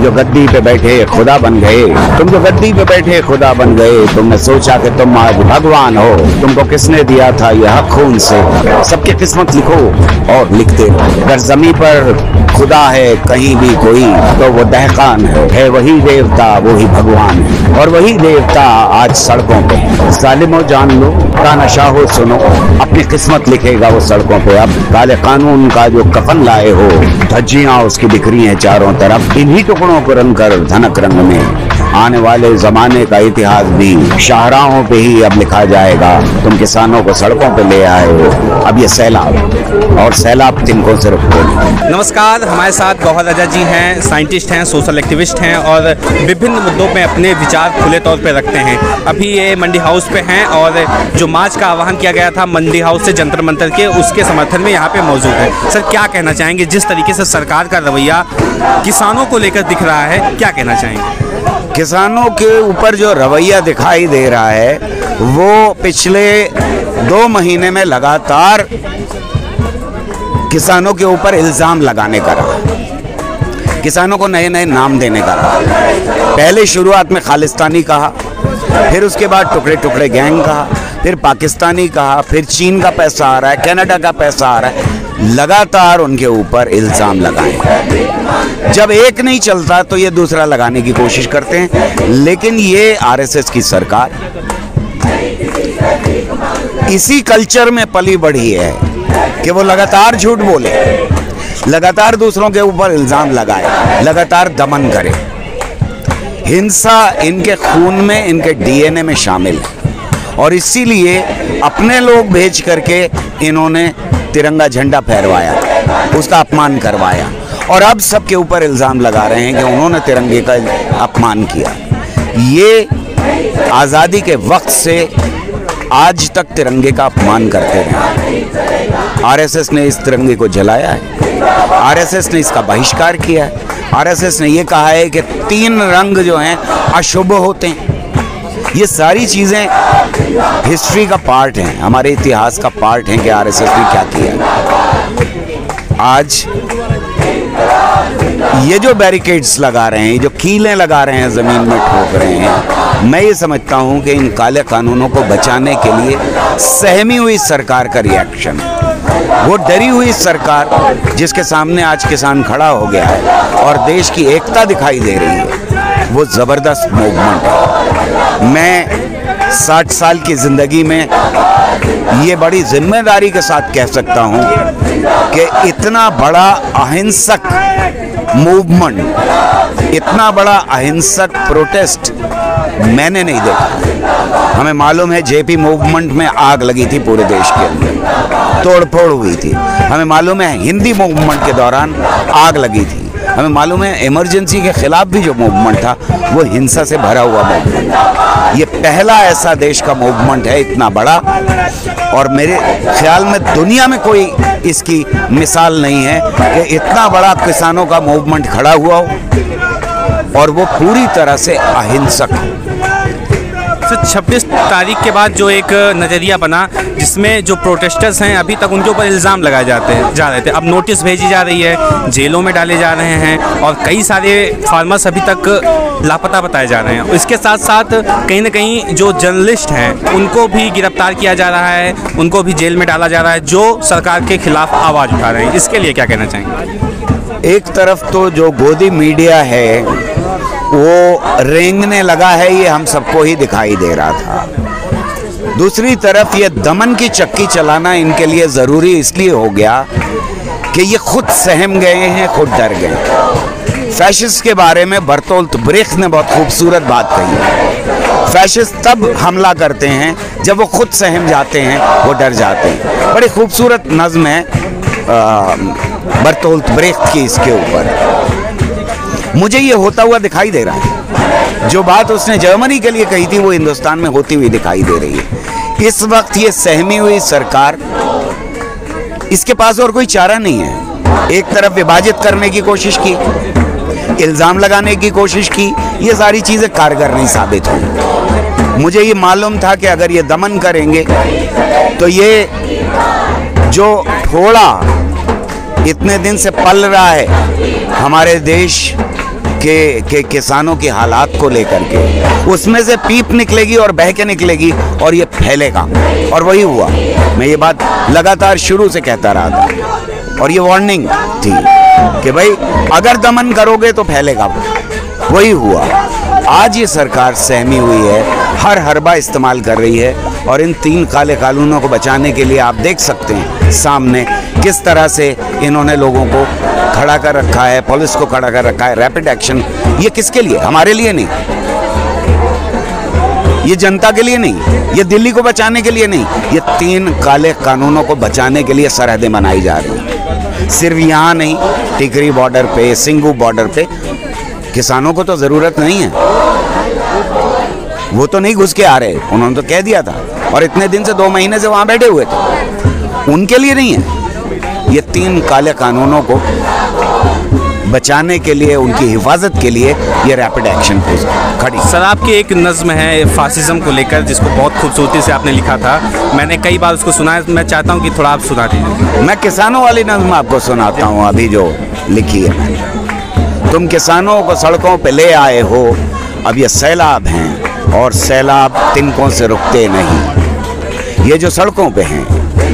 जो गद्दी पे बैठे खुदा बन गए, तुम जो गद्दी पे बैठे खुदा बन गए, तुमने सोचा कि तुम आज भगवान हो। तुमको किसने दिया था यह हक खून से? सबकी किस्मत लिखो और लिखते रहो। अगर जमीन पर खुदा है कहीं भी कोई, तो वो दहकान है वही देवता, वही भगवान है। और वही देवता आज सड़कों पे है। जालिमो जान लो, पुराना शाहो सुनो, अपनी किस्मत लिखेगा वो सड़कों पे। अब काले कानून का जो कफन लाए हो, धज्जियां उसकी बिखरी हैं चारों तरफ। इन्हीं टुकड़ों को रंग कर धनक रंग में आने वाले जमाने का इतिहास भी शाहराहों पे ही अब लिखा जाएगा। तुम किसानों को सड़कों पे ले आए हो, अब ये सैलाब, और सैलाब तिनको सिर्फ बोले। नमस्कार, हमारे साथ गौहर रजा जी हैं, साइंटिस्ट हैं, सोशल एक्टिविस्ट हैं और विभिन्न मुद्दों पे अपने विचार खुले तौर पे रखते हैं। अभी ये मंडी हाउस पे हैं और जो मार्च का आह्वान किया गया था मंडी हाउस से जंतर मंतर के, उसके समर्थन में यहाँ पे मौजूद है। सर, क्या कहना चाहेंगे जिस तरीके से सरकार का रवैया किसानों को लेकर दिख रहा है, क्या कहना चाहेंगे? किसानों के ऊपर जो रवैया दिखाई दे रहा है वो पिछले 2 महीने में लगातार किसानों के ऊपर इल्ज़ाम लगाने का रहा, किसानों को नए नए नाम देने का रहा। पहले शुरुआत में खालिस्तानी कहा, फिर उसके बाद टुकड़े टुकड़े गैंग कहा, फिर पाकिस्तानी कहा, फिर चीन का पैसा आ रहा है, कनाडा का पैसा आ रहा है। लगातार उनके ऊपर इल्ज़ाम लगाए। जब एक नहीं चलता तो ये दूसरा लगाने की कोशिश करते हैं। लेकिन ये आरएसएस की सरकार इसी कल्चर में पली बढ़ी है कि वो लगातार झूठ बोले, लगातार दूसरों के ऊपर इल्ज़ाम लगाए, लगातार दमन करे। हिंसा इनके खून में, इनके डीएनए में शामिल है और इसीलिए अपने लोग भेज करके इन्होंने तिरंगा झंडा फहरवाया, उसका अपमान करवाया और अब सबके ऊपर इल्ज़ाम लगा रहे हैं कि उन्होंने तिरंगे का अपमान किया। ये आज़ादी के वक्त से आज तक तिरंगे का अपमान करते रहे। आरएसएस ने इस तिरंगे को जलाया है, आरएसएस ने इसका बहिष्कार किया है। आरएसएस ने यह कहा है कि 3 रंग जो हैं अशुभ होते हैं। ये सारी चीज़ें हिस्ट्री का पार्ट हैं, हमारे इतिहास का पार्ट हैं कि आरएसएस ने क्या किया। आज ये जो बैरिकेड्स लगा रहे हैं, जो कीलें लगा रहे हैं, ज़मीन में ठोक रहे हैं, मैं ये समझता हूँ कि इन काले कानूनों को बचाने के लिए सहमी हुई सरकार का रिएक्शन है। वो डरी हुई सरकार जिसके सामने आज किसान खड़ा हो गया है और देश की एकता दिखाई दे रही है, वो ज़बरदस्त मूवमेंट है। मैं 60 साल की ज़िंदगी में ये बड़ी जिम्मेदारी के साथ कह सकता हूँ कि इतना बड़ा अहिंसक मूवमेंट, इतना बड़ा अहिंसक प्रोटेस्ट मैंने नहीं देखा। हमें मालूम है जेपी मूवमेंट में आग लगी थी, पूरे देश के अंदर तोड़ फोड़ हुई थी। हमें मालूम है हिंदी मूवमेंट के दौरान आग लगी थी। हमें मालूम है इमरजेंसी के खिलाफ भी जो मूवमेंट था वो हिंसा से भरा हुआ मूवमेंट। ये पहला ऐसा देश का मूवमेंट है इतना बड़ा, और मेरे ख्याल में दुनिया में कोई इसकी मिसाल नहीं है कि इतना बड़ा किसानों का मूवमेंट खड़ा हुआ हो और वो पूरी तरह से अहिंसक हो। 26 तारीख के बाद जो एक नज़रिया बना जिसमें जो प्रोटेस्टर्स हैं अभी तक उनके ऊपर इल्ज़ाम लगाए जा रहे थे, अब नोटिस भेजी जा रही है, जेलों में डाले जा रहे हैं और कई सारे फार्मर्स अभी तक लापता बताए जा रहे हैं। इसके साथ साथ कहीं ना कहीं जो जर्नलिस्ट हैं उनको भी गिरफ्तार किया जा रहा है, उनको भी जेल में डाला जा रहा है जो सरकार के खिलाफ आवाज़ उठा रहे हैं। इसके लिए क्या कहना चाहेंगे? एक तरफ तो जो गोदी मीडिया है वो रेंगने लगा है, ये हम सबको ही दिखाई दे रहा था। दूसरी तरफ ये दमन की चक्की चलाना इनके लिए ज़रूरी इसलिए हो गया कि ये खुद सहम गए हैं, खुद डर गए। फैशिस्ट के बारे में बर्तोल्ट ब्रेख्त ने बहुत खूबसूरत बात कही। फैशिस्ट तब हमला करते हैं जब वो खुद सहम जाते हैं, वो डर जाते हैं। बड़ी खूबसूरत नज़्म है बर्तोल्ट ब्रेख्त की इसके ऊपर। मुझे ये होता हुआ दिखाई दे रहा है। जो बात उसने जर्मनी के लिए कही थी वो हिंदुस्तान में होती हुई दिखाई दे रही है। इस वक्त ये सहमी हुई सरकार, इसके पास और कोई चारा नहीं है। एक तरफ विभाजित करने की कोशिश की, इल्ज़ाम लगाने की कोशिश की, ये सारी चीज़ें कारगर नहीं साबित हुई। मुझे ये मालूम था कि अगर ये दमन करेंगे तो ये जो थोड़ा इतने दिन से पल रहा है हमारे देश के किसानों की हालात को लेकर के, उसमें से पीप निकलेगी और बह के निकलेगी और ये फैलेगा। और वही हुआ। मैं ये बात लगातार शुरू से कहता रहा था और ये वार्निंग थी कि भाई अगर दमन करोगे तो फैलेगा। वही हुआ। आज ये सरकार सहमी हुई है, हर हरबा इस्तेमाल कर रही है और इन 3 काले कानूनों को बचाने के लिए आप देख सकते हैं सामने किस तरह से इन्होंने लोगों को खड़ा कर रखा है, पुलिस को खड़ा कर रखा है। रैपिड एक्शन ये किसके लिए? हमारे लिए नहीं, ये जनता के लिए नहीं, ये दिल्ली को बचाने के लिए नहीं, ये 3 काले कानूनों को बचाने के लिए सरहदें बनाई जा रही हैं। सिर्फ यहाँ नहीं, टिकरी बॉर्डर पे, सिंगू बॉर्डर पे किसानों को तो जरूरत नहीं है, वो तो नहीं घुस के आ रहे, उन्होंने तो कह दिया था और इतने दिन से 2 महीने से वहां बैठे हुए थे, उनके लिए नहीं है। ये 3 काले कानूनों को बचाने के लिए, उनकी हिफाजत के लिए ये रैपिड एक्शन खड़ी। सर, आपकी एक नज़्म है फासिज्म को लेकर जिसको बहुत खूबसूरती से आपने लिखा था, मैंने कई बार उसको सुना है, मैं चाहता हूँ कि थोड़ा आप सुना दीजिए। मैं किसानों वाली नज़्म आपको सुनाता हूँ अभी जो लिखी है मैंने। तुम किसानों को सड़कों पे ले आए हो, अब ये सैलाब हैं और सैलाब तिनकों से रुकते नहीं। ये जो सड़कों पे हैं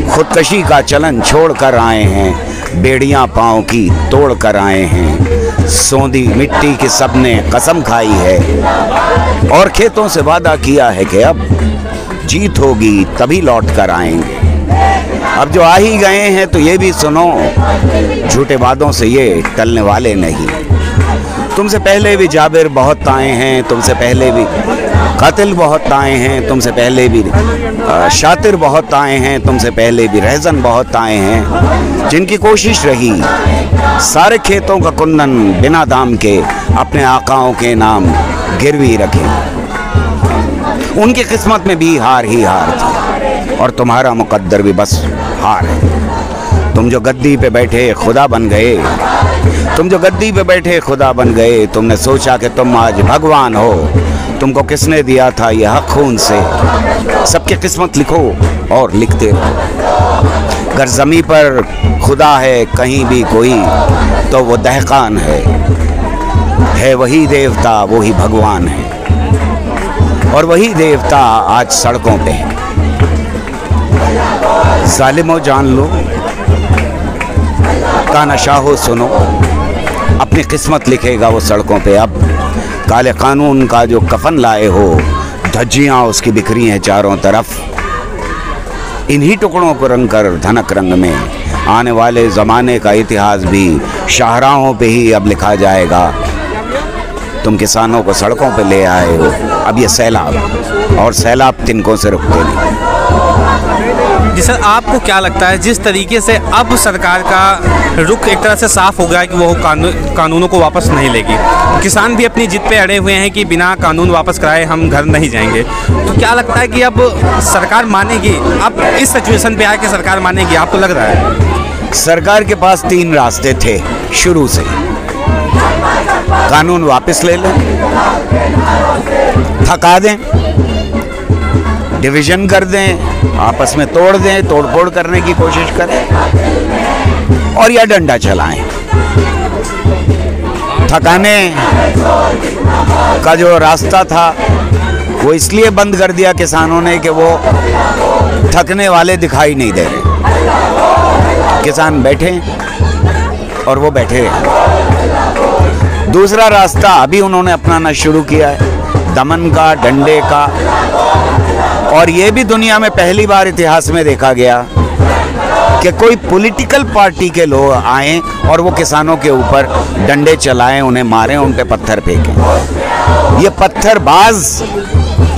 खुदकशी का चलन छोड़ कर आए हैं, बेड़ियां पाँव की तोड़ कर आए हैं। सौंधी मिट्टी की सबने कसम खाई है और खेतों से वादा किया है कि अब जीत होगी तभी लौट कर आएंगे। अब जो आ ही गए हैं तो ये भी सुनो, झूठे वादों से ये टलने वाले नहीं। तुमसे पहले भी जाबिर बहुत आए हैं, तुमसे पहले भी कातिल बहुत आए हैं, तुमसे पहले भी शातिर बहुत आए हैं, तुमसे पहले भी रहजन बहुत आए हैं, जिनकी कोशिश रही सारे खेतों का कुंदन बिना दाम के अपने आकाओं के नाम गिरवी रखे। उनकी किस्मत में भी हार ही हार थी और तुम्हारा मुकद्दर भी बस हार है। तुम जो गद्दी पे बैठे खुदा बन गए, तुम जो गद्दी पे बैठे खुदा बन गए, तुमने सोचा कि तुम आज भगवान हो। तुमको किसने दिया था यह हक खून से? सबकी किस्मत लिखो और लिखते रहो। अगर ज़मीं पर खुदा है कहीं भी कोई तो वो दहकान है वही देवता, वो ही भगवान है और वही देवता आज सड़कों पे है। जालिमो जान लो, तानाशाहो सुनो, अपनी किस्मत लिखेगा वो सड़कों पे। अब काले कानून का जो कफन लाए हो, धज्जियाँ उसकी बिखरी हैं चारों तरफ। इन्हीं टुकड़ों को रंग कर धनक रंग में आने वाले ज़माने का इतिहास भी शाहराहों पे ही अब लिखा जाएगा। तुम किसानों को सड़कों पे ले आए हो, अब ये सैलाब और सैलाब तिनकों से रुकते नहीं। जी सर, आपको क्या लगता है जिस तरीके से अब सरकार का रुख एक तरह से साफ हो गया है कि वो कानूनों को वापस नहीं लेगी, किसान भी अपनी जिद पे अड़े हुए हैं कि बिना कानून वापस कराए हम घर नहीं जाएंगे, तो क्या लगता है कि अब सरकार मानेगी? अब इस सिचुएशन पे आके सरकार मानेगी, आपको लग रहा है? सरकार के पास 3 रास्ते थे शुरू से। कानून वापस ले लें, थका दें, डिवीजन कर दें, आपस में तोड़ दें, तोड़फोड़ करने की कोशिश करें और या डंडा चलाएं। थकाने का जो रास्ता था वो इसलिए बंद कर दिया किसानों ने कि वो थकने वाले दिखाई नहीं दे रहे। किसान बैठे और वो बैठे रहे। दूसरा रास्ता अभी उन्होंने अपनाना शुरू किया है, दमन का, डंडे का। और ये भी दुनिया में पहली बार इतिहास में देखा गया कि कोई पॉलिटिकल पार्टी के लोग आए और वो किसानों के ऊपर डंडे चलाएं, उन्हें मारें, उन पे पत्थर फेंकें। ये पत्थरबाज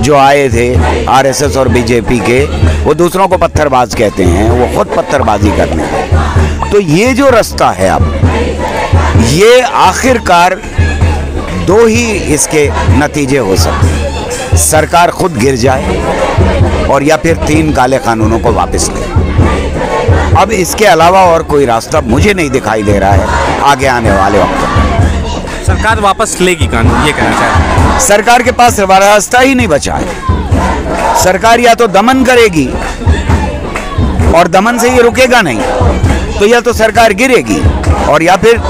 जो आए थे आरएसएस और बीजेपी के, वो दूसरों को पत्थरबाज कहते हैं, वो खुद पत्थरबाजी करने हैं। तो ये जो रास्ता है अब, ये आखिरकार 2 ही इसके नतीजे हो सकते हैं। सरकार खुद गिर जाए और या फिर 3 काले कानूनों को वापस ले। अब इसके अलावा और कोई रास्ता मुझे नहीं दिखाई दे रहा है आगे आने वाले वक्त में। सरकार वापस लेगी कानून, ये कहना चाहते हैं? सरकार के पास रास्ता ही नहीं बचा है। सरकार या तो दमन करेगी और दमन से ये रुकेगा नहीं, तो या तो सरकार गिरेगी और या फिर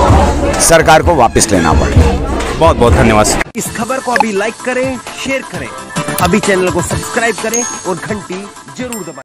सरकार को वापस लेना पड़ेगा। बहुत बहुत धन्यवाद। इस खबर को अभी लाइक करें, शेयर करें, अभी चैनल को सब्सक्राइब करें और घंटी जरूर दबाएं।